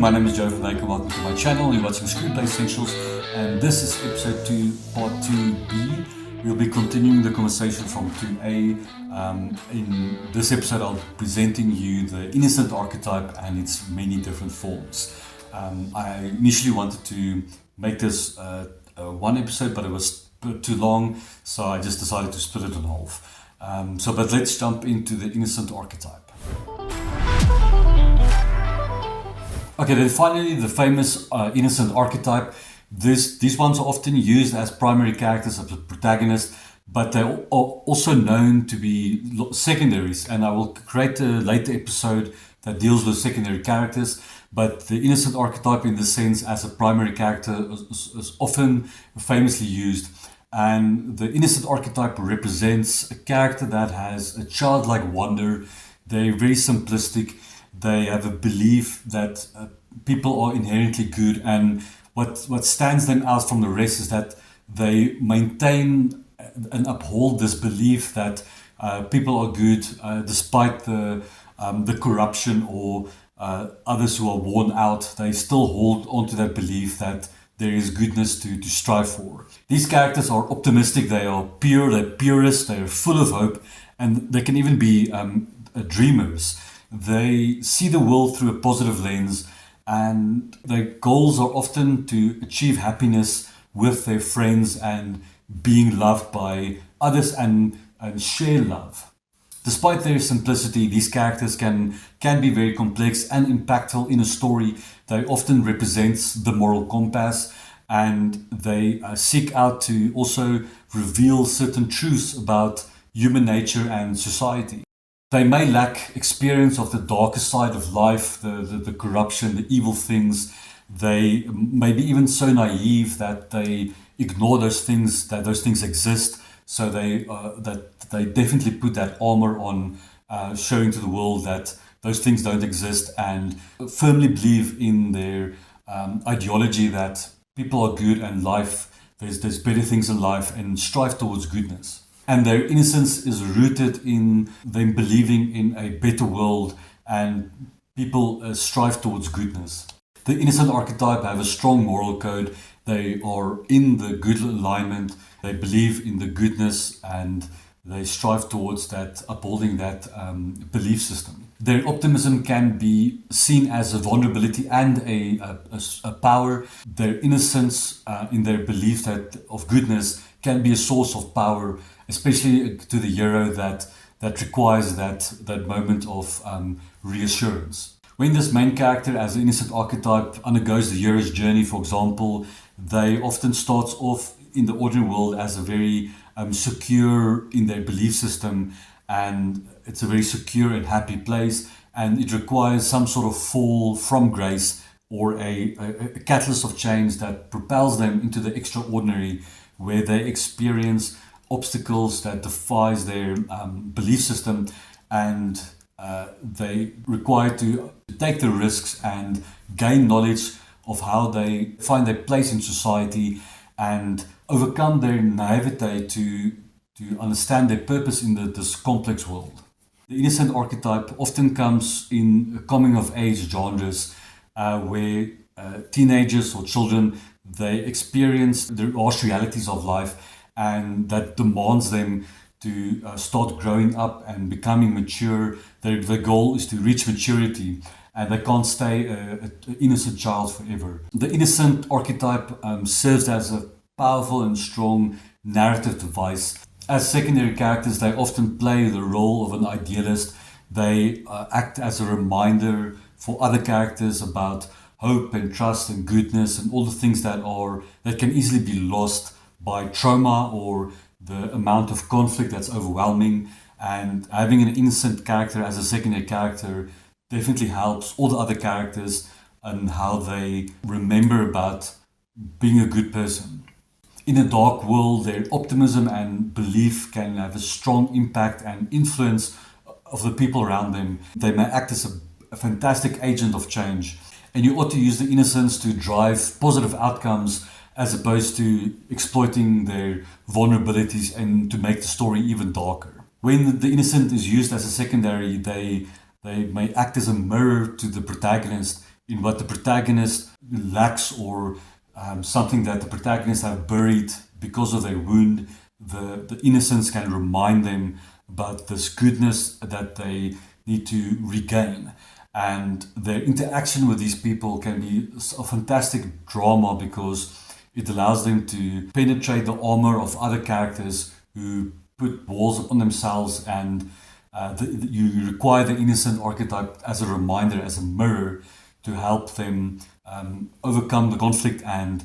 my name is Joe from Lake. Welcome to my channel. You're watching Screenplay Essentials, and this is episode 2, part 2B. We'll be continuing the conversation from 2A. In this episode, I'll be presenting you the Innocent Archetype and its many different forms. I initially wanted to make this one episode, but it was too long, so I just decided to split it in half. But let's jump into the Innocent Archetype. Okay, then finally the famous Innocent Archetype. These ones are often used as primary characters, as a protagonist, but they're also known to be secondaries, and I will create a later episode that deals with secondary characters. But the Innocent Archetype, in this sense, as a primary character is often famously used. And the Innocent Archetype represents a character that has a childlike wonder. They're very simplistic. They have a belief that people are inherently good, and what stands them out from the rest is that they maintain and uphold this belief that people are good despite the corruption or others who are worn out. They still hold on to that belief that there is goodness to strive for. These characters are optimistic, they are pure, they're purists, they're full of hope, and they can even be dreamers. They see the world through a positive lens, and their goals are often to achieve happiness with their friends and being loved by others and share love. Despite their simplicity, these characters can be very complex and impactful in a story. They often represent the moral compass, and they seek out to also reveal certain truths about human nature and society. They may lack experience of the darker side of life, the corruption, the evil things. They may be even so naive that they ignore those things, that those things exist. So they definitely put that armor on, showing to the world that those things don't exist, and firmly believe in their ideology that people are good and there's better things in life, and strive towards goodness. And their innocence is rooted in them believing in a better world, and people strive towards goodness. The Innocent Archetype have a strong moral code. They are in the good alignment. They believe in the goodness, and they strive towards that, upholding that belief system. Their optimism can be seen as a vulnerability and a power. Their innocence in their belief of goodness can be a source of power, especially to the hero that requires that moment of reassurance. When this main character as an Innocent Archetype undergoes the hero's journey, for example, they often starts off in the ordinary world as a very secure in their belief system, and it's a very secure and happy place, and it requires some sort of fall from grace or a catalyst of change that propels them into the extraordinary, where they experience obstacles that defies their belief system, and they require to take the risks and gain knowledge of how they find their place in society and overcome their naivete to understand their purpose in this complex world. The Innocent Archetype often comes in coming-of-age genres where teenagers or children, they experience the harsh realities of life, and that demands them to start growing up and becoming mature. Their goal is to reach maturity, and they can't stay an innocent child forever. The Innocent Archetype serves as a powerful and strong narrative device. As secondary characters, they often play the role of an idealist. They act as a reminder for other characters about hope and trust and goodness and all the things that can easily be lost by trauma or the amount of conflict that's overwhelming. And having an innocent character as a secondary character definitely helps all the other characters and how they remember about being a good person. In a dark world, their optimism and belief can have a strong impact and influence of the people around them. They may act as a fantastic agent of change, and you ought to use the innocence to drive positive outcomes as opposed to exploiting their vulnerabilities and to make the story even darker. When the innocent is used as a secondary, they may act as a mirror to the protagonist in what the protagonist lacks, or something that the protagonists have buried because of their wound. The innocence can remind them about this goodness that they need to regain. And their interaction with these people can be a fantastic drama, because it allows them to penetrate the armor of other characters who put walls on themselves, and you require the innocent archetype as a reminder, as a mirror, to help them overcome the conflict and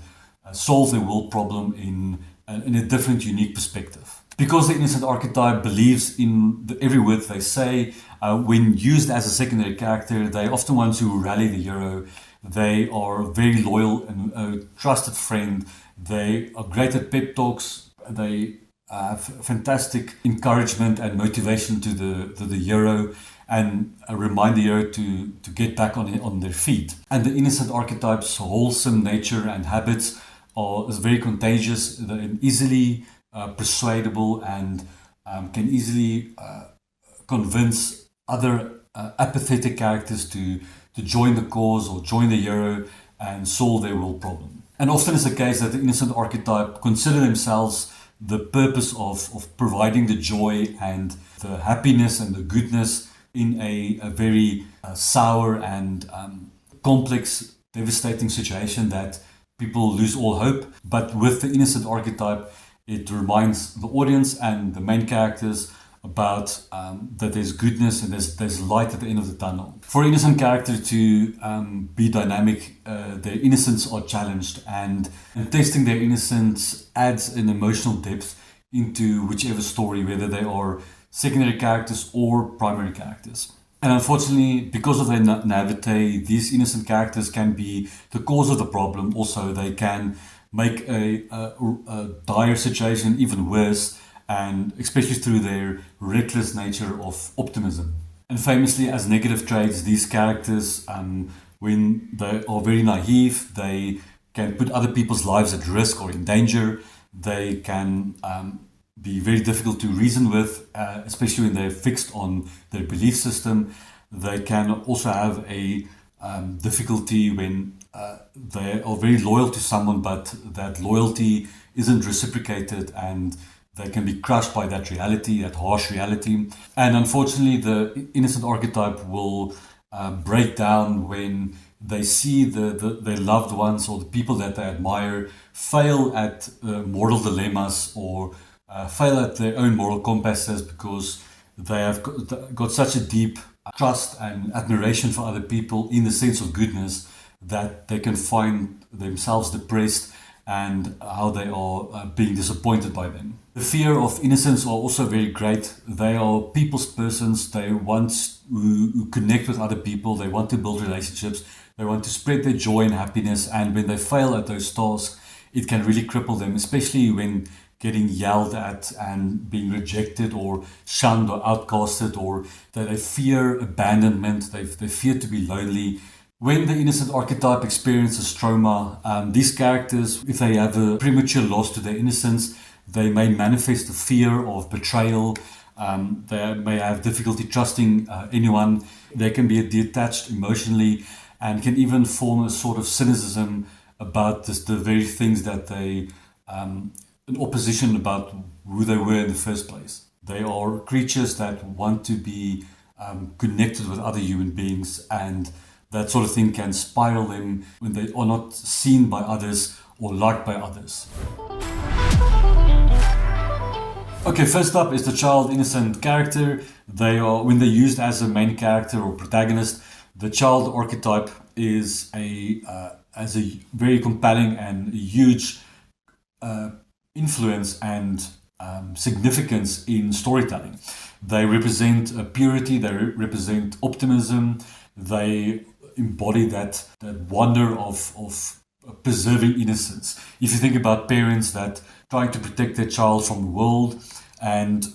solve their world problem in a different, unique perspective. Because the innocent archetype believes in every word they say, when used as a secondary character, they're often ones who rally the hero. They are very loyal and a trusted friend. They are great at pep talks. They have fantastic encouragement and motivation to the hero, and remind the hero to get back on their feet. And the innocent archetype's wholesome nature and habits is very contagious. They're easily persuadable, and can easily convince other apathetic characters to join the cause or join the hero and solve their world problem. And often it's the case that the innocent archetype consider themselves the purpose of providing the joy and the happiness and the goodness in a very sour and complex, devastating situation that people lose all hope. But with the innocent archetype, it reminds the audience and the main characters about that there's goodness and there's light at the end of the tunnel. For an innocent character to be dynamic, their innocence are challenged, and testing their innocence adds an emotional depth into whichever story, whether they are secondary characters or primary characters. And unfortunately, because of their naivete, these innocent characters can be the cause of the problem. Also, they can make a dire situation even worse, and especially through their reckless nature of optimism. And famously, as negative traits, these characters, when they are very naive, they can put other people's lives at risk or in danger. They can be very difficult to reason with, especially when they're fixed on their belief system. They can also have a difficulty when they are very loyal to someone, but that loyalty isn't reciprocated, and they can be crushed by that reality, that harsh reality. And unfortunately, the innocent archetype will break down when they see their loved ones or the people that they admire fail at moral dilemmas, or fail at their own moral compasses, because they have got such a deep trust and admiration for other people in the sense of goodness, that they can find themselves depressed and how they are being disappointed by them. The fear of innocence are also very great. They are people's persons. They want to connect with other people. They want to build relationships. They want to spread their joy and happiness. And when they fail at those tasks, it can really cripple them, especially when getting yelled at and being rejected or shunned or outcasted, or that they fear abandonment. They fear to be lonely. When the innocent archetype experiences trauma, these characters, if they have a premature loss to their innocence, they may manifest a fear of betrayal. They may have difficulty trusting anyone. They can be detached emotionally, and can even form a sort of cynicism about the very things that they, an opposition about who they were in the first place. They are creatures that want to be connected with other human beings, and that sort of thing can spiral them when they are not seen by others or liked by others. Okay, first up is the child innocent character. They are, when they're used as a main character or protagonist, the child archetype is as a very compelling and huge influence and significance in storytelling. They represent purity, they represent optimism, they embody that wonder of preserving innocence. If you think about parents that trying to protect their child from the world, and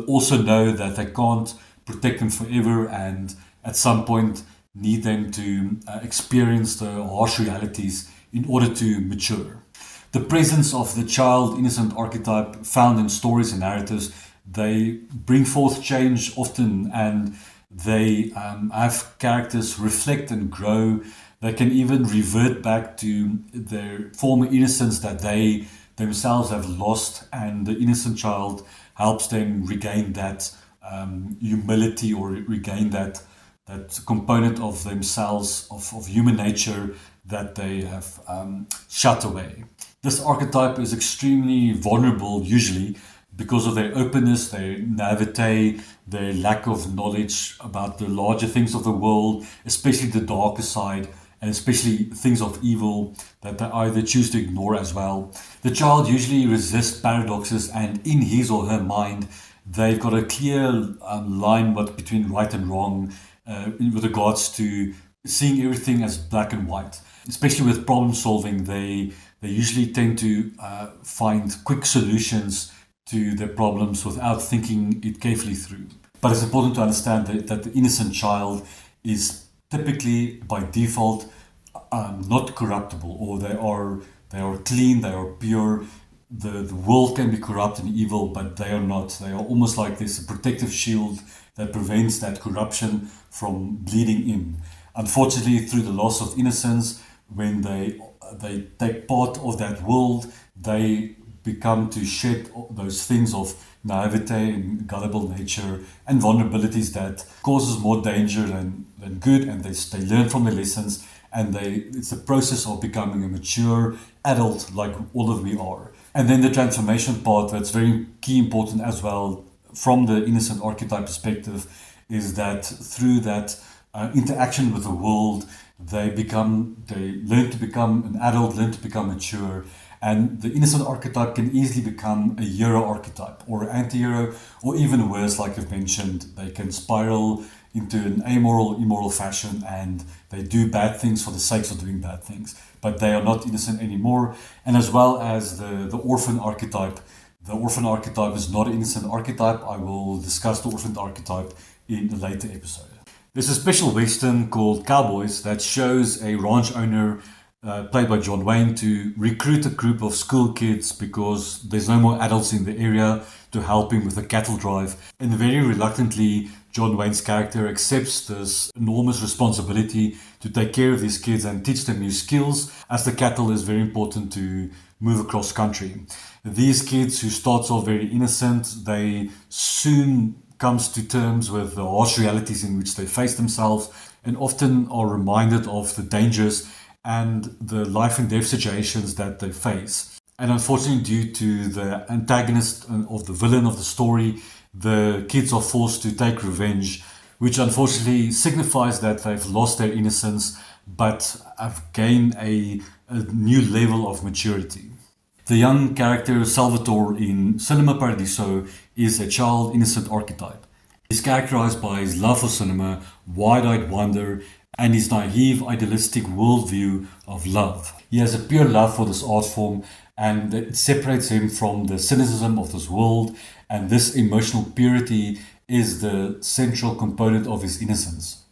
also know that they can't protect them forever, and at some point need them to experience the harsh realities in order to mature. The presence of the child innocent archetype found in stories and narratives, they bring forth change often, and they have characters reflect and grow. They can even revert back to their former innocence that they themselves have lost, and the innocent child helps them regain that humility, or regain that component of themselves, of human nature, that they have shut away. This archetype is extremely vulnerable usually because of their openness, their naivete, their lack of knowledge about the larger things of the world, especially the darker side, and especially things of evil that they either choose to ignore as well. The child usually resists paradoxes, and in his or her mind, they've got a clear line between right and wrong with regards to seeing everything as black and white. Especially with problem solving, they usually tend to find quick solutions to their problems without thinking it carefully through. But it's important to understand that the innocent child is typically by default not corruptible, or they are clean, they are pure. The world can be corrupt and evil, but they are not. They are almost like this protective shield that prevents that corruption from bleeding in. Unfortunately, through the loss of innocence, when they take part of that world, they become to shed those things of naivete and gullible nature and vulnerabilities that causes more danger than good, and they learn from their lessons, and it's a process of becoming a mature adult like all of we are. And then the transformation part that's very key important as well from the innocent archetype perspective is that through that interaction with the world, they learn to become an adult, learn to become mature. And the innocent archetype can easily become a hero archetype or anti-hero, or even worse, like I've mentioned, they can spiral into an amoral, immoral fashion, and they do bad things for the sake of doing bad things, but they are not innocent anymore. And as well as the orphan archetype. The orphan archetype is not an innocent archetype. I will discuss the orphan archetype in a later episode. There's a special western called Cowboys that shows a ranch owner played by John Wayne to recruit a group of school kids because there's no more adults in the area to help him with a cattle drive. And very reluctantly, John Wayne's character accepts this enormous responsibility to take care of these kids and teach them new skills, as the cattle is very important to move across country. These kids, who starts off very innocent, they soon comes to terms with the harsh realities in which they face themselves, and often are reminded of the dangers and the life and death situations that they face. And unfortunately, due to the antagonist of the villain of the story, the kids are forced to take revenge, which unfortunately signifies that they've lost their innocence but have gained a new level of maturity. The young character Salvatore in Cinema Paradiso is a child innocent archetype. He's characterized by his love for cinema, wide-eyed wonder, and his naive, idealistic worldview of love. He has a pure love for this art form, and it separates him from the cynicism of this world, and this emotional purity is the central component of his innocence.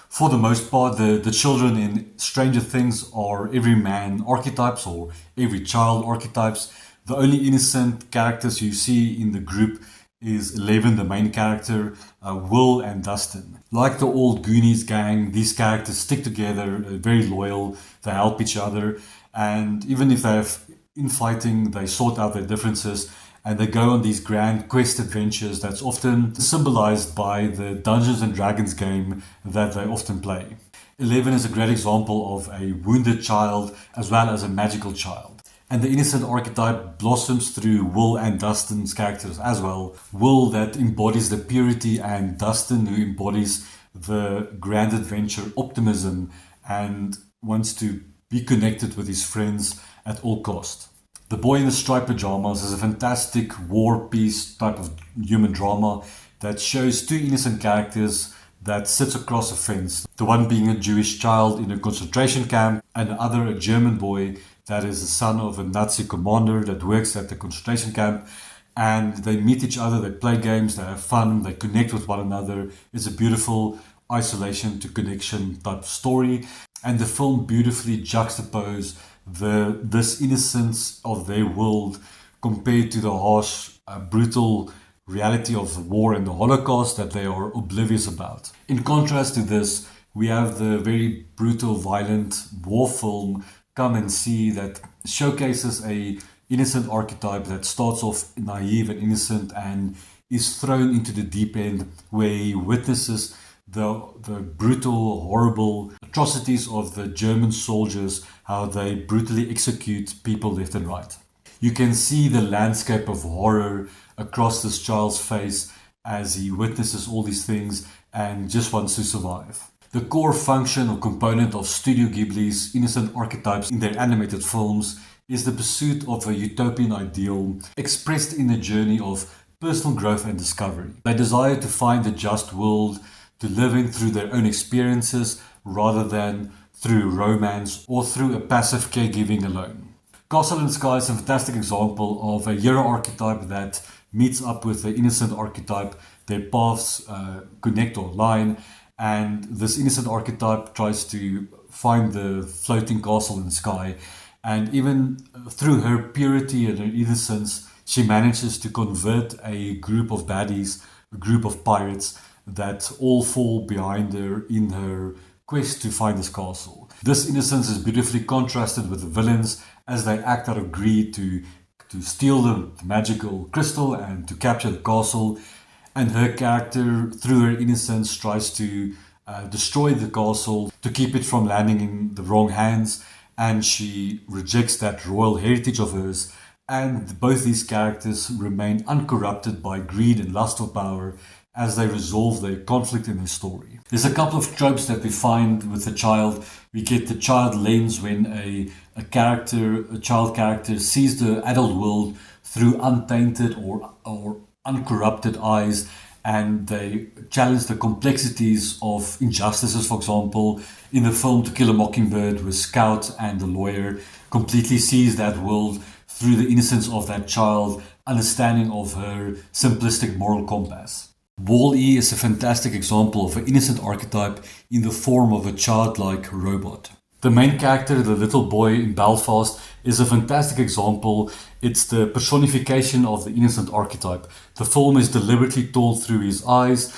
For the most part, the children in Stranger Things are everyman archetypes or every child archetypes. The only innocent characters you see in the group is Eleven, the main character, Will and Dustin. Like the old Goonies gang, these characters stick together, very loyal, they help each other, and even if they have infighting, they sort out their differences, and they go on these grand quest adventures that's often symbolized by the Dungeons and Dragons game that they often play. Eleven is a great example of a wounded child as well as a magical child. And the innocent archetype blossoms through Will and Dustin's characters as well. Will that embodies the purity, and Dustin who embodies the grand adventure optimism and wants to be connected with his friends at all cost. The Boy in the Striped Pajamas is a fantastic war peace type of human drama that shows two innocent characters that sits across a fence. The one being a Jewish child in a concentration camp, and the other a German boy that is the son of a Nazi commander that works at the concentration camp. And they meet each other, they play games, they have fun, they connect with one another. It's a beautiful isolation to connection type story. And the film beautifully juxtaposes this innocence of their world compared to the harsh, brutal reality of the war and the Holocaust that they are oblivious about. In contrast to this, we have the very brutal, violent war film Come and See that showcases a innocent archetype that starts off naive and innocent and is thrown into the deep end where he witnesses the brutal, horrible atrocities of the German soldiers, how they brutally execute people left and right. You can see the landscape of horror across this child's face as he witnesses all these things and just wants to survive. The core function or component of Studio Ghibli's innocent archetypes in their animated films is the pursuit of a utopian ideal expressed in a journey of personal growth and discovery. They desire to find a just world to live in through their own experiences rather than through romance or through a passive caregiving alone. Castle in the Sky is a fantastic example of a hero archetype that meets up with the innocent archetype. Their paths connect or align, and this innocent archetype tries to find the floating castle in the sky. And even through her purity and her innocence, she manages to convert a group of baddies, a group of pirates that all fall behind her in her quest to find this castle. This innocence is beautifully contrasted with the villains as they act out of greed to steal the magical crystal and to capture the castle. And her character, through her innocence, tries to destroy the castle to keep it from landing in the wrong hands. And she rejects that royal heritage of hers. And both these characters remain uncorrupted by greed and lust for power as they resolve their conflict in the story. There's a couple of tropes that we find with the child. We get the child lens when a child character sees the adult world through untainted or uncorrupted eyes, and they challenge the complexities of injustices. For example, in the film To Kill a Mockingbird, where Scout and the lawyer completely sees that world through the innocence of that child, understanding of her simplistic moral compass. Wall-E is a fantastic example of an innocent archetype in the form of a childlike robot. The main character, the little boy in Belfast, is a fantastic example. It's the personification of the innocent archetype. The film is deliberately told through his eyes,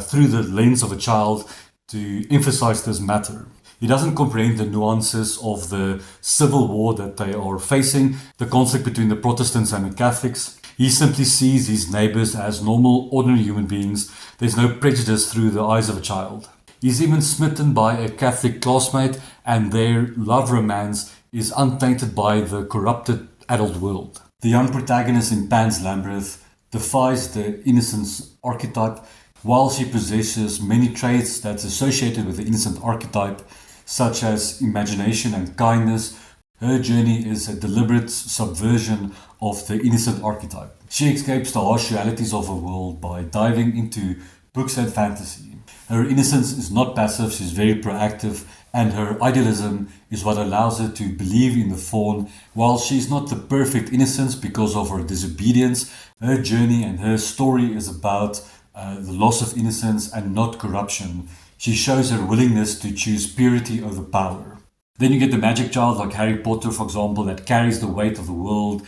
through the lens of a child, to emphasize this matter. He doesn't comprehend the nuances of the civil war that they are facing, the conflict between the Protestants and the Catholics. He simply sees his neighbors as normal, ordinary human beings. There's no prejudice through the eyes of a child. He's even smitten by a Catholic classmate, and their love romance is untainted by the corrupted adult world. The young protagonist in Pan's Labyrinth defies the innocence archetype. While she possesses many traits that's associated with the innocent archetype, such as imagination and kindness, her journey is a deliberate subversion of the innocent archetype. She escapes the harsh realities of her world by diving into books and fantasy. Her innocence is not passive, she's very proactive, and her idealism is what allows her to believe in the fawn. While she's not the perfect innocence because of her disobedience, her journey and her story is about the loss of innocence and not corruption. She shows her willingness to choose purity over power. Then you get the magic child like Harry Potter, for example, that carries the weight of the world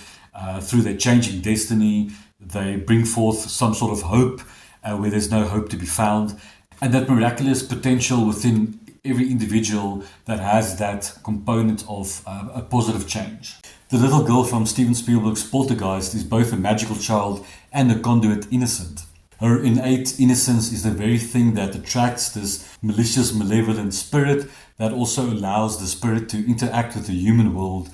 through their changing destiny. They bring forth some sort of hope where there's no hope to be found. And that miraculous potential within every individual that has that component of a positive change. The little girl from Steven Spielberg's Poltergeist is both a magical child and a conduit innocent. Her innate innocence is the very thing that attracts this malicious, malevolent spirit that also allows the spirit to interact with the human world,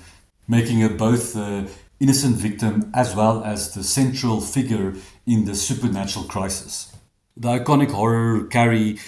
making her both the innocent victim as well as the central figure in the supernatural crisis. The iconic horror Carrie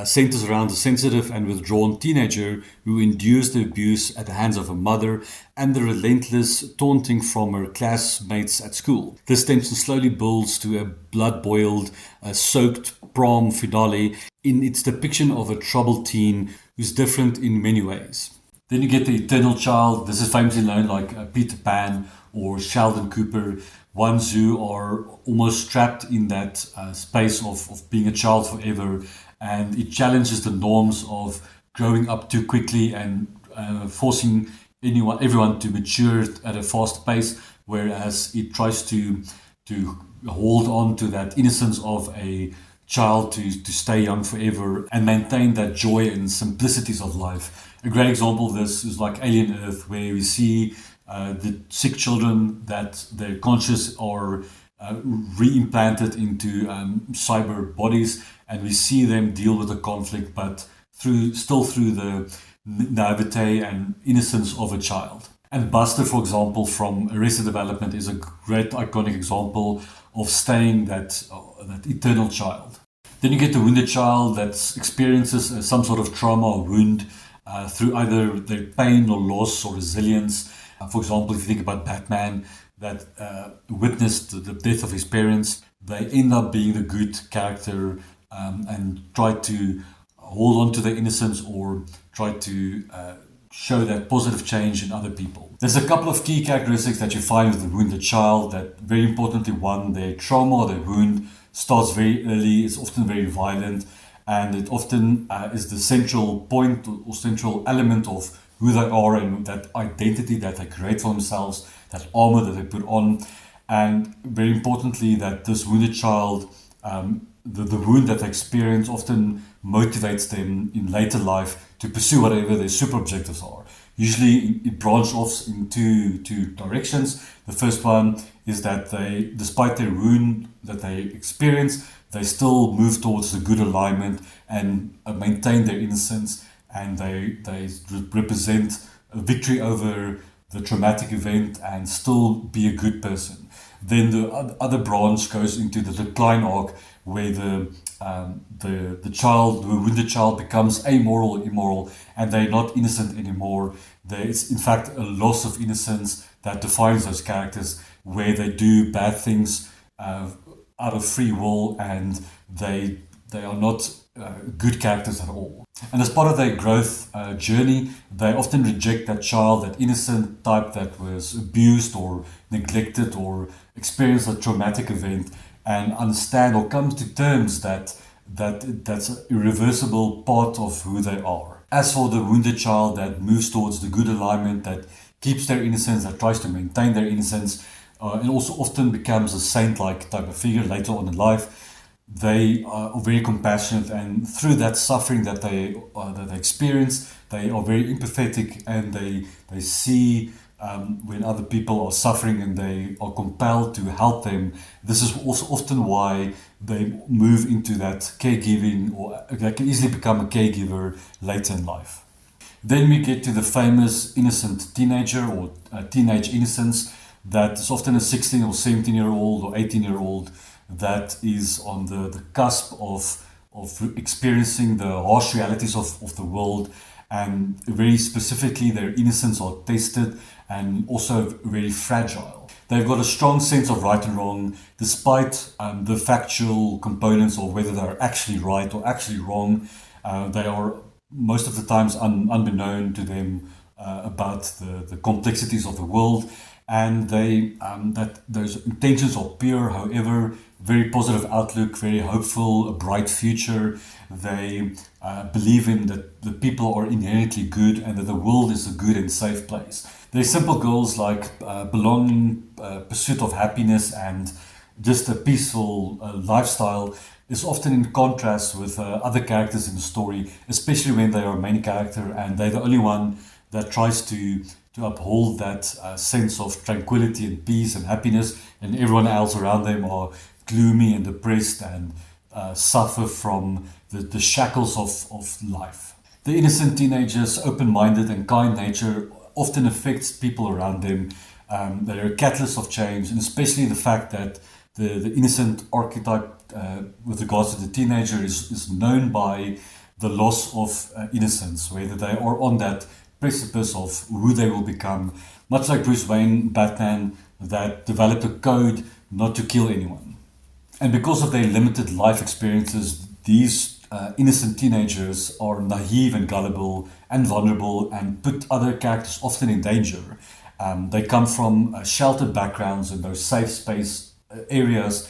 centers around a sensitive and withdrawn teenager who endures the abuse at the hands of her mother and the relentless taunting from her classmates at school. This tension slowly builds to a blood-boiled, soaked prom finale in its depiction of a troubled teen who's different in many ways. Then you get the eternal child. This is famously known like Peter Pan or Sheldon Cooper, ones who are almost trapped in that space of being a child forever. And it challenges the norms of growing up too quickly and forcing everyone to mature at a fast pace, whereas it tries to hold on to that innocence of a child to stay young forever and maintain that joy and simplicities of life. A great example of this is like Alien Earth, where we see the sick children that their conscious are re-implanted into cyber bodies, and we see them deal with the conflict, but through the naivete and innocence of a child. And Buster, for example, from Arrested Development, is a great iconic example of staying that eternal child. Then you get the wounded child that experiences some sort of trauma or wound through either their pain or loss or resilience. For example, if you think about Batman, that witnessed the death of his parents, they end up being the good character and try to hold on to their innocence or try to show that positive change in other people. There's a couple of key characteristics that you find with the wounded child. That very importantly, one, their trauma or their wound starts very early, it's often very violent, and it often is the central point or central element of who they are and that identity that they create for themselves, that armor that they put on. And very importantly, that this wounded child, the wound that they experience often motivates them in later life to pursue whatever their super objectives are. Usually it branches off in two directions. The first one is that they, despite their wound that they experience, they still move towards the good alignment and maintain their innocence, and they represent a victory over the traumatic event and still be a good person. Then the other branch goes into the decline arc, where the wounded child becomes amoral or immoral, and they're not innocent anymore. There is in fact a loss of innocence that defines those characters, where they do bad things out of free will, and they are not good characters at all. And as part of their growth journey, they often reject that child, that innocent type that was abused or neglected or experienced a traumatic event, and understand or come to terms that that's an irreversible part of who they are. As for the wounded child that moves towards the good alignment, that keeps their innocence, that tries to maintain their innocence, and also often becomes a saint-like type of figure later on in life, they are very compassionate, and through that suffering that they experience, they are very empathetic, and they see when other people are suffering and they are compelled to help them. This is also often why they move into that caregiving, or they can easily become a caregiver later in life. Then we get to the famous innocent teenager or teenage innocence, that is often a 16 or 17-year-old or 18-year-old that is on the cusp of experiencing the harsh realities of the world, and very specifically their innocence are tested and also very fragile. They've got a strong sense of right and wrong, despite the factual components of whether they're actually right or actually wrong. They are most of the times unbeknown to them about the complexities of the world, and that those intentions are pure. However, very positive outlook, very hopeful, a bright future. They believe in that the people are inherently good and that the world is a good and safe place. Their simple goals like belonging, pursuit of happiness, and just a peaceful lifestyle is often in contrast with other characters in the story, especially when they are a main character and they're the only one that tries to uphold that sense of tranquility and peace and happiness, and everyone else around them are gloomy and depressed and suffer from the shackles of life. The innocent teenager's open-minded and kind nature often affects people around them. They're a catalyst of change, and especially the fact that the innocent archetype with regards to the teenager is known by the loss of innocence, whether they are on that precipice of who they will become, much like Bruce Wayne, Batman, that developed a code not to kill anyone. And because of their limited life experiences, these innocent teenagers are naive and gullible and vulnerable and put other characters often in danger. They come from sheltered backgrounds in those safe space areas,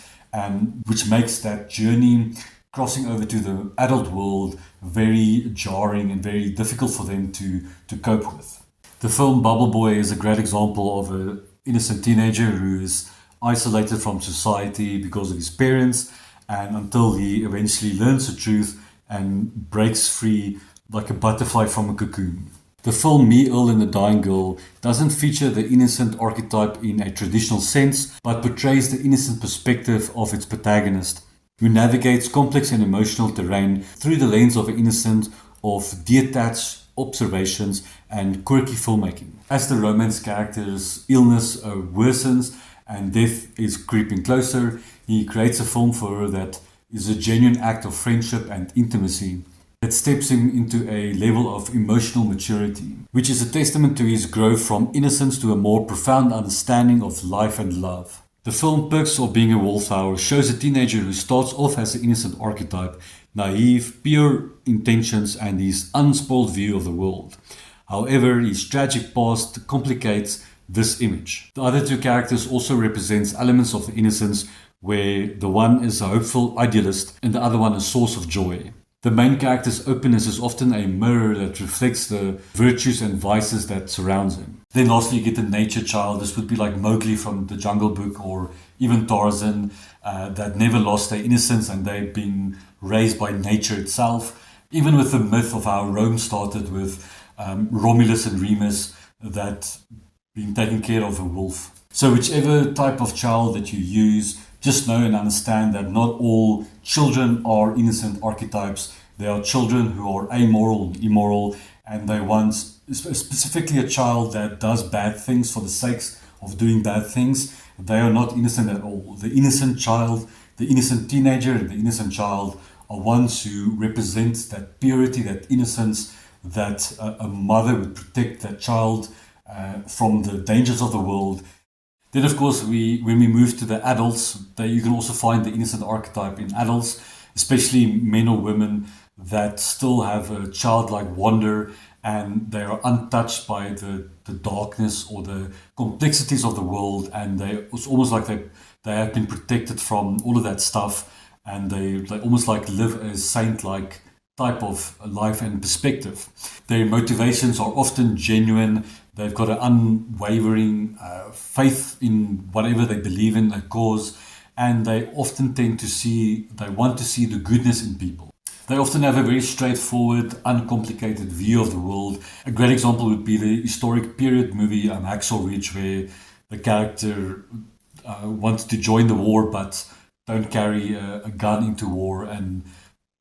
which makes that journey crossing over to the adult world very jarring and very difficult for them to cope with. The film Bubble Boy is a great example of an innocent teenager who is isolated from society because of his parents, and until he eventually learns the truth and breaks free like a butterfly from a cocoon. The film Me, Earl and the Dying Girl doesn't feature the innocent archetype in a traditional sense, but portrays the innocent perspective of its protagonist, who navigates complex and emotional terrain through the lens of an innocent, of detached observations and quirky filmmaking. As the romance character's illness worsens and death is creeping closer, he creates a film for her that is a genuine act of friendship and intimacy that steps him into a level of emotional maturity, which is a testament to his growth from innocence to a more profound understanding of life and love. The film Perks of Being a Wallflower shows a teenager who starts off as an innocent archetype, naive, pure intentions and his unspoiled view of the world. However, his tragic past complicates this image. The other two characters also represents elements of the innocence, where the one is a hopeful idealist and the other one a source of joy. The main character's openness is often a mirror that reflects the virtues and vices that surrounds him. Then lastly, you get the nature child. This would be like Mowgli from the Jungle Book, or even Tarzan, that never lost their innocence and they've been raised by nature itself. Even with the myth of how Rome started with Romulus and Remus, that being taken care of a wolf. So whichever type of child that you use, just know and understand that not all children are innocent archetypes. There are children who are amoral and immoral, and they want specifically a child that does bad things for the sakes of doing bad things. They are not innocent at all. The innocent child, the innocent teenager, and the innocent child are ones who represent that purity, that innocence, that a mother would protect that child from the dangers of the world. Then, of course, when we move to the adults, you can also find the innocent archetype in adults, especially men or women that still have a childlike wonder and they are untouched by the darkness or the complexities of the world, and it's almost like they have been protected from all of that stuff, and they almost like live a saint-like type of life and perspective. Their motivations are often genuine. They've got an unwavering faith in whatever they believe in, a cause, and they often want to see the goodness in people. They often have a very straightforward, uncomplicated view of the world. A great example would be the historic period movie Hacksaw Ridge, where the character wants to join the war but don't carry a gun into war and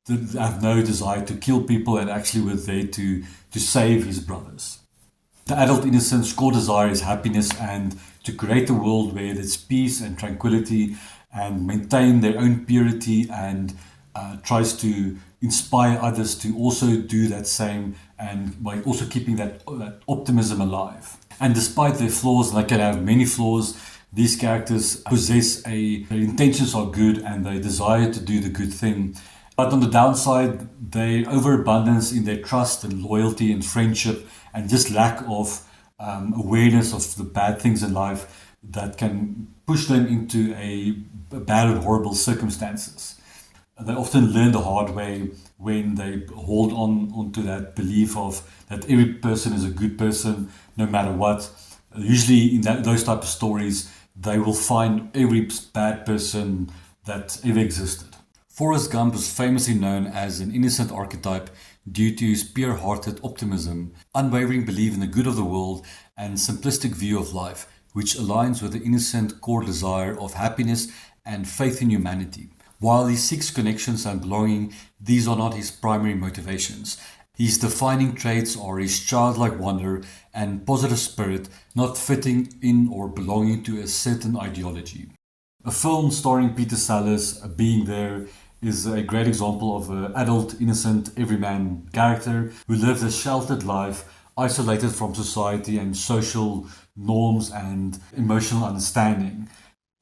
have no desire to kill people, and actually were there to save his brothers. The adult innocent's core desire is happiness and to create a world where there's peace and tranquility, and maintain their own purity, and tries to inspire others to also do that same, and by also keeping that optimism alive. And despite their flaws, and they can have many flaws, these characters possess their intentions are good and they desire to do the good thing. But on the downside, their overabundance in their trust and loyalty and friendship, and just lack of awareness of the bad things in life that can push them into a bad and horrible circumstances. They often learn the hard way when they hold on to that belief of that every person is a good person no matter what. Usually in those type of stories, they will find every bad person that ever existed. Forrest Gump is famously known as an innocent archetype due to his pure-hearted optimism, unwavering belief in the good of the world, and simplistic view of life, which aligns with the innocent core desire of happiness and faith in humanity. While he seeks connections and belonging, these are not his primary motivations. His defining traits are his childlike wonder and positive spirit, not fitting in or belonging to a certain ideology. A film starring Peter Sellers, Being There, is a great example of an adult, innocent, everyman character who lives a sheltered life, isolated from society and social norms and emotional understanding.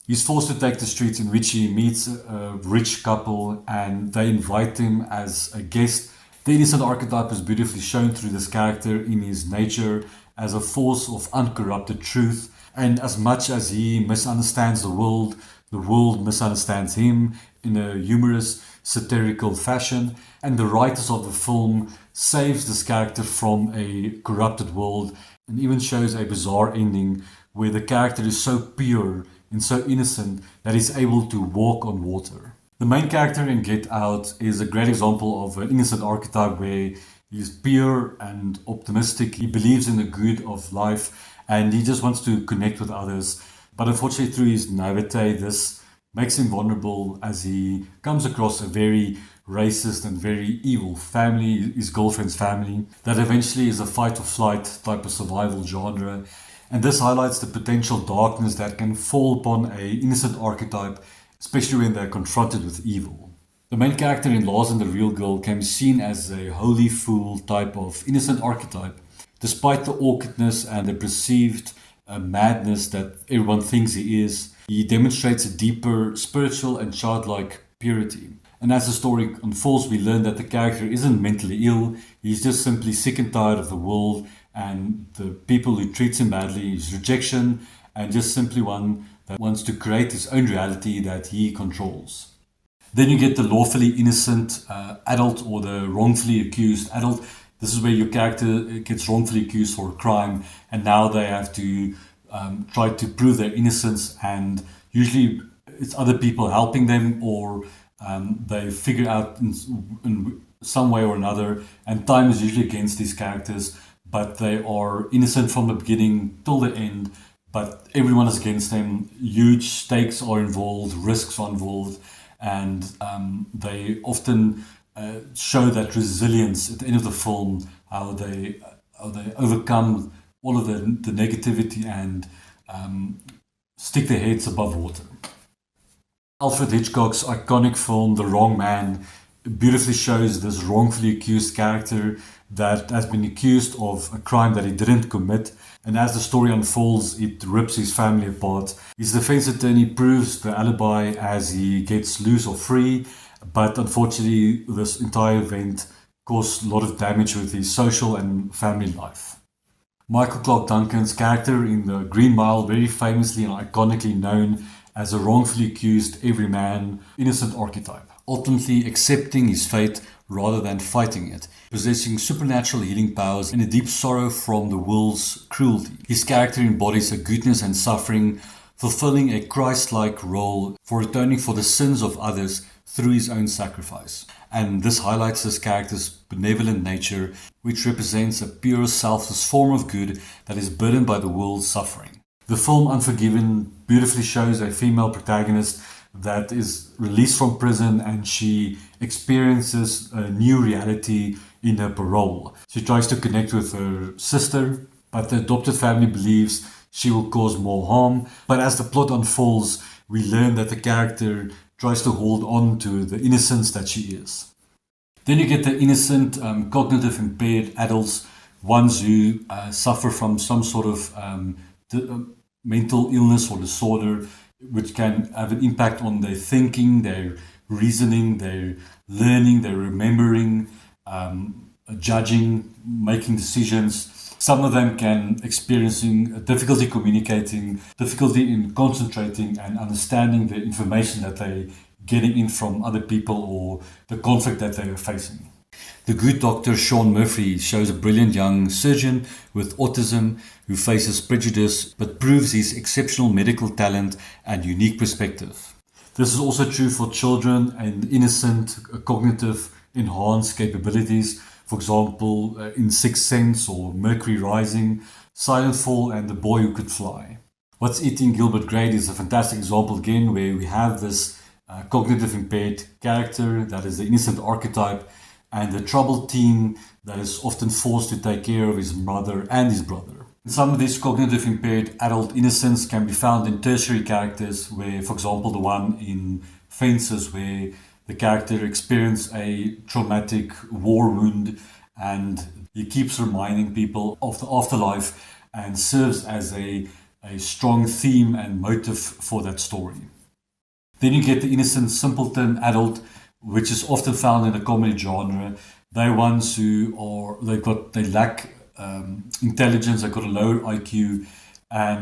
He's forced to take the streets, in which he meets a rich couple and they invite him as a guest. The innocent archetype is beautifully shown through this character in his nature as a force of uncorrupted truth, and as much as he misunderstands the world misunderstands him in a humorous, satirical fashion, and the writers of the film saves this character from a corrupted world, and even shows a bizarre ending where the character is so pure and so innocent that he's able to walk on water. The main character in Get Out is a great example of an innocent archetype where he's pure and optimistic. He believes in the good of life and he just wants to connect with others. But unfortunately, through his naivete, this makes him vulnerable as he comes across a very racist and very evil family, his girlfriend's family, that eventually is a fight or flight type of survival genre. And this highlights the potential darkness that can fall upon an innocent archetype, especially when they're confronted with evil. The main character in Lars and the Real Girl can be seen as a holy fool type of innocent archetype. Despite the awkwardness and the perceived madness that everyone thinks he is, he demonstrates a deeper spiritual and childlike purity. And as the story unfolds, we learn that the character isn't mentally ill, he's just simply sick and tired of the world and the people who treats him badly, his rejection, and just simply one that wants to create his own reality that he controls. Then you get the lawfully innocent adult or the wrongfully accused adult. This is where your character gets wrongfully accused for a crime and now they have to try to prove their innocence, and usually it's other people helping them or they figure out in some way or another, and time is usually against these characters, but they are innocent from the beginning till the end, but everyone is against them. Huge stakes are involved, risks are involved, and they often show that resilience at the end of the film, how they overcome all of the negativity and stick their heads above water. Alfred Hitchcock's iconic film The Wrong Man beautifully shows this wrongfully accused character that has been accused of a crime that he didn't commit, and as the story unfolds, it rips his family apart. His defense attorney proves the alibi as he gets loose or free, but unfortunately this entire event caused a lot of damage with his social and family life. Michael Clarke Duncan's character in The Green Mile, very famously and iconically known as a wrongfully accused everyman, innocent archetype, ultimately accepting his fate rather than fighting it, possessing supernatural healing powers and a deep sorrow from the world's cruelty. His character embodies a goodness and suffering, fulfilling a Christ-like role for atoning for the sins of others through his own sacrifice. And this highlights this character's benevolent nature, which represents a pure, selfless form of good that is burdened by the world's suffering. The film Unforgiven beautifully shows a female protagonist that is released from prison and she experiences a new reality in her parole. She tries to connect with her sister, but the adopted family believes she will cause more harm. But as the plot unfolds, we learn that the character tries to hold on to the innocence that she is. Then you get the innocent, cognitive impaired adults, ones who suffer from some sort of mental illness or disorder, which can have an impact on their thinking, their reasoning, their learning, their remembering, judging, making decisions. Some of them can experiencing difficulty communicating, difficulty in concentrating and understanding the information that they're getting in from other people or the conflict that they are facing. The Good Doctor Sean Murphy shows a brilliant young surgeon with autism who faces prejudice but proves his exceptional medical talent and unique perspective. This is also true for children and innocent cognitive enhanced capabilities. For example, in Sixth Sense or Mercury Rising, Silent Fall and The Boy Who Could Fly. What's Eating Gilbert Grape is a fantastic example again where we have this cognitive impaired character that is the innocent archetype and the troubled teen that is often forced to take care of his mother and his brother. Some of these cognitive impaired adult innocence can be found in tertiary characters where, for example, the one in Fences where the character experienced a traumatic war wound and he keeps reminding people of the afterlife and serves as a strong theme and motive for that story. Then you get the Innocent Simpleton adult, which is often found in the comedy genre. They're ones who they lack intelligence, they've got a low IQ,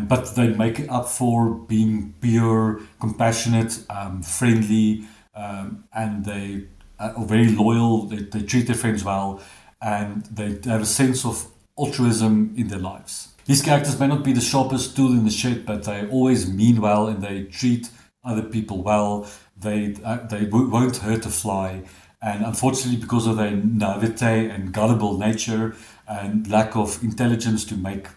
but they make it up for being pure, compassionate, friendly, and they are very loyal, they treat their friends well, and they have a sense of altruism in their lives. These characters may not be the sharpest tool in the shed, but they always mean well and they treat other people well. won't hurt a fly. And unfortunately, because of their naivete and gullible nature and lack of intelligence to make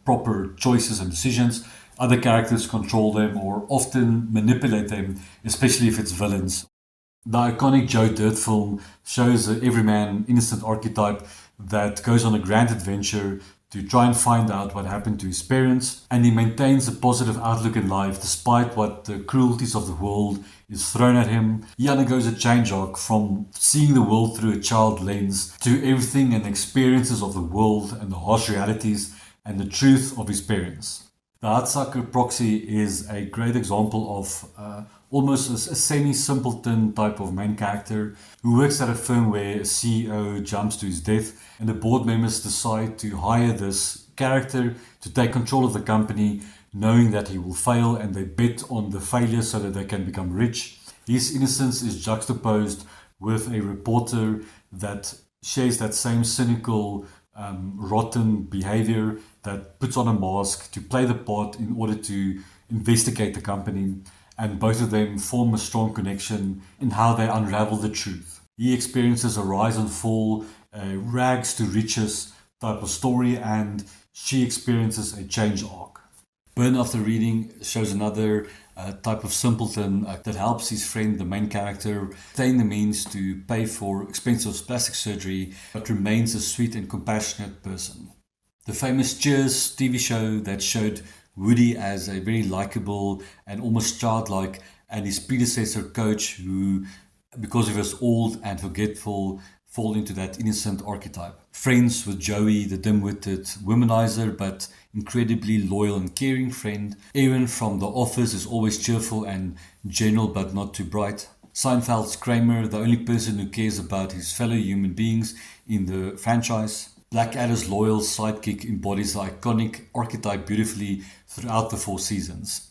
proper choices and decisions, other characters control them or often manipulate them, especially if it's villains. The iconic Joe Dirt film shows the everyman innocent archetype that goes on a grand adventure to try and find out what happened to his parents, and he maintains a positive outlook in life despite what the cruelties of the world is thrown at him. He undergoes a change arc from seeing the world through a child lens to everything and experiences of the world and the harsh realities and the truth of his parents. The Hardsucker Proxy is a great example of almost a semi-simpleton type of main character who works at a firm where a CEO jumps to his death and the board members decide to hire this character to take control of the company, knowing that he will fail, and they bet on the failure so that they can become rich. His innocence is juxtaposed with a reporter that shares that same cynical, rotten behavior, that puts on a mask to play the part in order to investigate the company, and both of them form a strong connection in how they unravel the truth. He experiences a rise and fall, a rags to riches type of story, and she experiences a change arc. Burn After Reading shows another type of simpleton that helps his friend, the main character, obtain the means to pay for expensive plastic surgery, but remains a sweet and compassionate person. The famous Cheers TV show that showed Woody as a very likable and almost childlike, and his predecessor Coach, who, because he was old and forgetful, fall into that innocent archetype. Friends with Joey, the dim-witted womanizer but incredibly loyal and caring friend. Aaron from The Office is always cheerful and general but not too bright. Seinfeld's Kramer, the only person who cares about his fellow human beings in the franchise. Blackadder's loyal sidekick embodies the iconic archetype beautifully throughout the 4 seasons.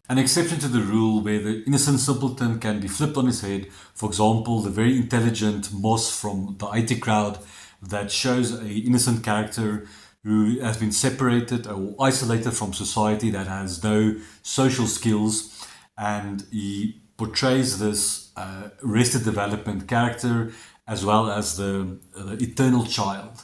An exception to the rule where the innocent simpleton can be flipped on his head, for example, the very intelligent Moss from the IT Crowd that shows an innocent character who has been separated or isolated from society, that has no social skills, and he portrays this arrested development character as well as the eternal child.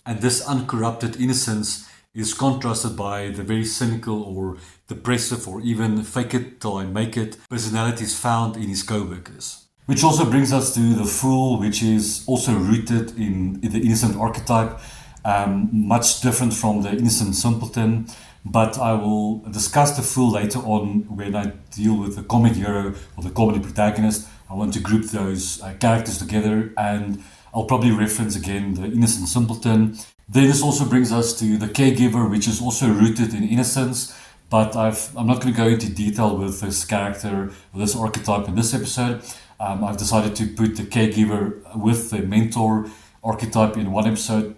And this uncorrupted innocence is contrasted by the very cynical or depressive or even fake it till I make it personalities found in his co-workers. Which also brings us to the Fool, which is also rooted in the innocent archetype, much different from the innocent simpleton. But I will discuss the Fool later on when I deal with the comic hero or the comedy protagonist. I want to group those characters together, and I'll probably reference again the innocent simpleton. Then this also brings us to the caregiver, which is also rooted in innocence, but I'm not going to go into detail with this character or this archetype in this episode. I've decided to put the caregiver with the mentor archetype in one episode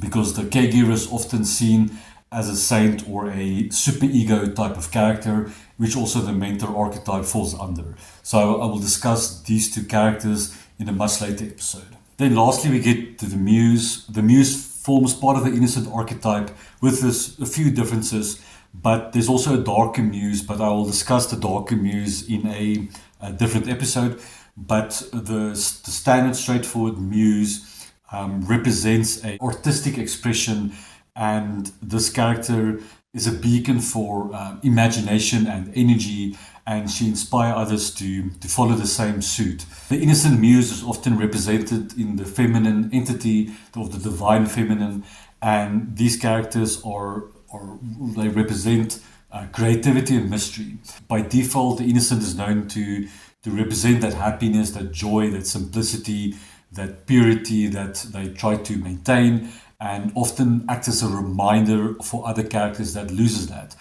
because the caregiver is often seen as a saint or a superego type of character, which also the mentor archetype falls under. So I will discuss these 2 characters in a much later episode. Then lastly, we get to the muse. The muse forms part of the innocent archetype with a few differences, but there's also a darker muse, but I will discuss the darker muse in a different episode. But the standard straightforward muse represents an artistic expression, and this character is a beacon for imagination and energy, and she inspires others to follow the same suit. The innocent muse is often represented in the feminine entity of the divine feminine, and these characters they represent creativity and mystery. By default, the innocent is known to represent that happiness, that joy, that simplicity, that purity that they try to maintain, and often act as a reminder for other characters that loses that.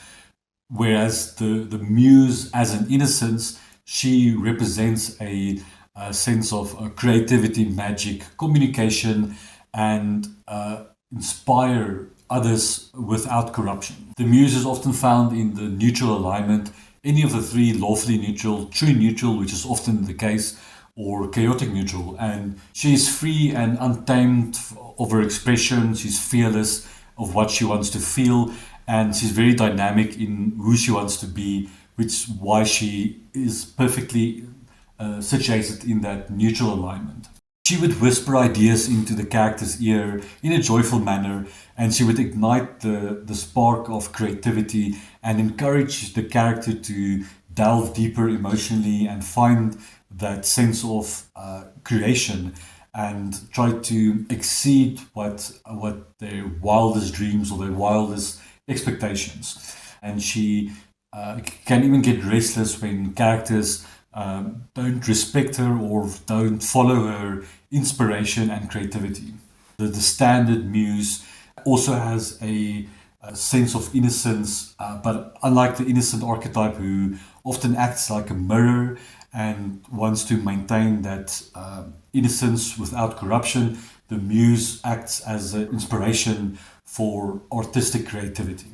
Whereas the muse, as an innocence, she represents a sense of creativity, magic, communication, and inspire others without corruption. The muse is often found in the neutral alignment, any of the 3: lawfully neutral, true neutral, which is often the case, or chaotic neutral. And she is free and untamed of her expression. She's fearless of what she wants to feel, and she's very dynamic in who she wants to be, which is why she is perfectly situated in that neutral alignment. She would whisper ideas into the character's ear in a joyful manner, and she would ignite the spark of creativity and encourage the character to delve deeper emotionally and find that sense of creation and try to exceed what their wildest dreams or their wildest expectations. And she can even get restless when characters don't respect her or don't follow her inspiration and creativity. The standard muse also has a sense of innocence, but unlike the innocent archetype, who often acts like a mirror and wants to maintain that innocence without corruption, the muse acts as an inspiration for artistic creativity.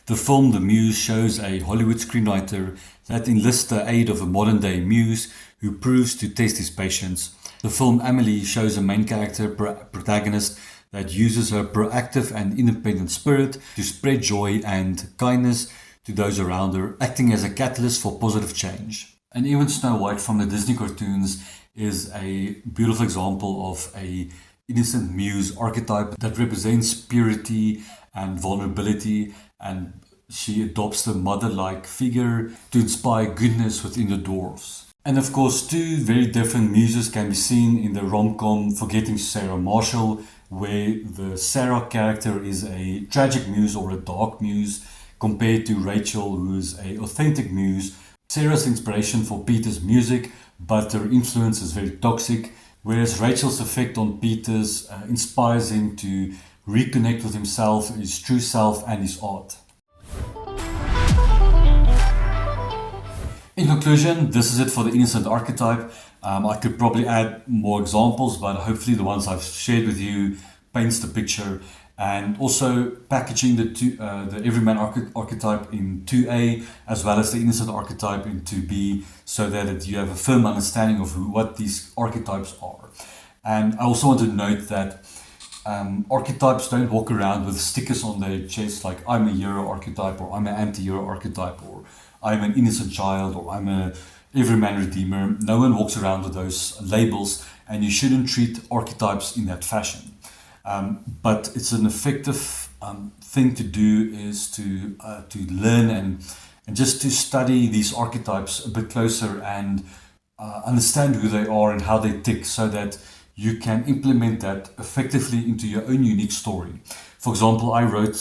The film The Muse shows a Hollywood screenwriter that enlists the aid of a modern-day muse who proves to test his patience. The film Amelie shows a main character protagonist that uses her proactive and independent spirit to spread joy and kindness to those around her, acting as a catalyst for positive change. And even Snow White from the Disney cartoons is a beautiful example of a innocent muse archetype that represents purity and vulnerability, and she adopts the mother-like figure to inspire goodness within the dwarves. And of course, two very different muses can be seen in the rom-com Forgetting Sarah Marshall, where the Sarah character is a tragic muse or a dark muse, compared to Rachel, who is an authentic muse. Sarah's inspiration for Peter's music, but her influence is very toxic, whereas Rachel's effect on Peter's inspires him to reconnect with himself, his true self, and his art. In conclusion, this is it for the Innocent Archetype. I could probably add more examples, but hopefully the ones I've shared with you paints the picture. And also packaging the Everyman archetype in 2A as well as the Innocent Archetype in 2B, so that you have a firm understanding of what these archetypes are. And I also want to note that archetypes don't walk around with stickers on their chest like I'm a hero archetype, or I'm an anti-hero archetype, or I'm an innocent child, or I'm a everyman redeemer. No one walks around with those labels, and you shouldn't treat archetypes in that fashion. But it's an effective thing to do is to learn and just to study these archetypes a bit closer and understand who they are and how they tick, so that you can implement that effectively into your own unique story. For example, I wrote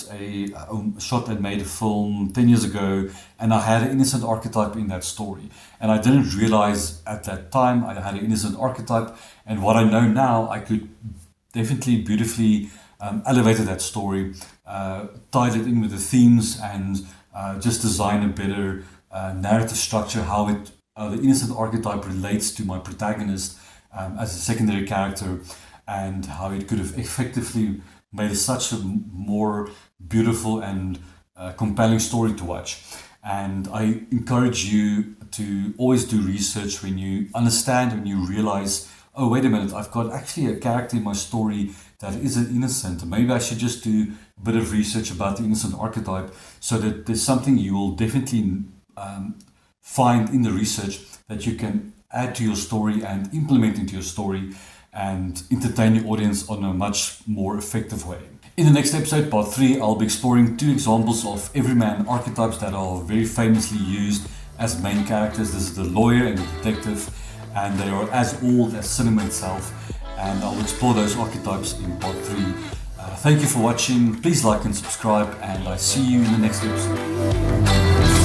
shot and made a film 10 years ago, and I had an innocent archetype in that story. And I didn't realize at that time I had an innocent archetype, and what I know now, I could definitely beautifully elevated that story, tied it in with the themes, and just design a better narrative structure, how the innocent archetype relates to my protagonist as a secondary character, and how it could have effectively made such a more beautiful and compelling story to watch. And I encourage you to always do research when you understand, when you realize, oh, wait a minute, I've got actually a character in my story that is an innocent. Maybe I should just do a bit of research about the innocent archetype, so that there's something you will definitely find in the research that you can add to your story and implement into your story and entertain your audience on a much more effective way. In the next episode, part 3, I'll be exploring 2 examples of everyman archetypes that are very famously used as main characters. This is the lawyer and the detective, and they are as old as cinema itself, and I'll explore those archetypes in part 3. Thank you for watching. Please like and subscribe, and I see you in the next episode.